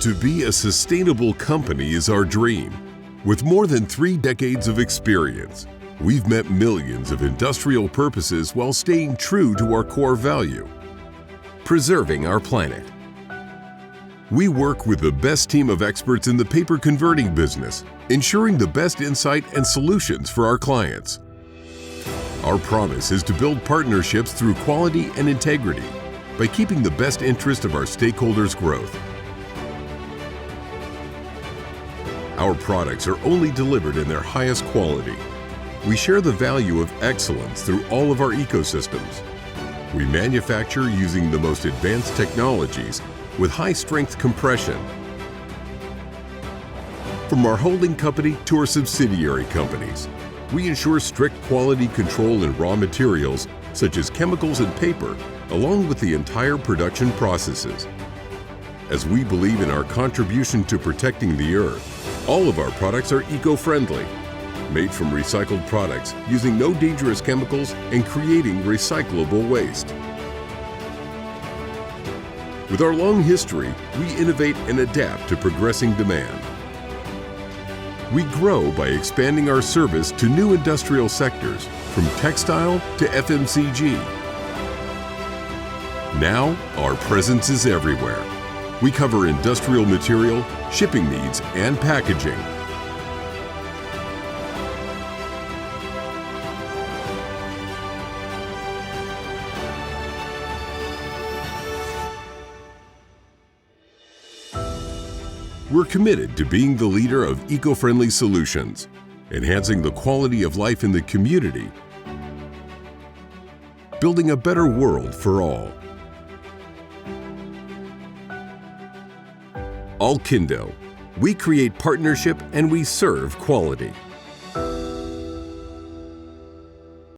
To be a sustainable company is our dream. With more than 3 decades of experience, we've met millions of industrial purposes while staying true to our core value: preserving our planet. We work with the best team of experts in the paper converting business, ensuring the best insight and solutions for our clients. Our promise is to build partnerships through quality and integrity by keeping the best interest of our stakeholders' growth. Our products are only delivered in their highest quality. We share the value of excellence through all of our ecosystems. We manufacture using the most advanced technologies with high-strength compression. From our holding company to our subsidiary companies, we ensure strict quality control in raw materials such as chemicals and paper, along with the entire production processes. As we believe in our contribution to protecting the Earth, all of our products are eco-friendly, made from recycled products using no dangerous chemicals and creating recyclable waste. With our long history, we innovate and adapt to progressing demand. We grow by expanding our service to new industrial sectors, from textile to FMCG. Now, our presence is everywhere. We cover industrial material, shipping needs, and packaging. We're committed to being the leader of eco-friendly solutions, enhancing the quality of life in the community, building a better world for all. Alkindo. We create partnership and we serve quality.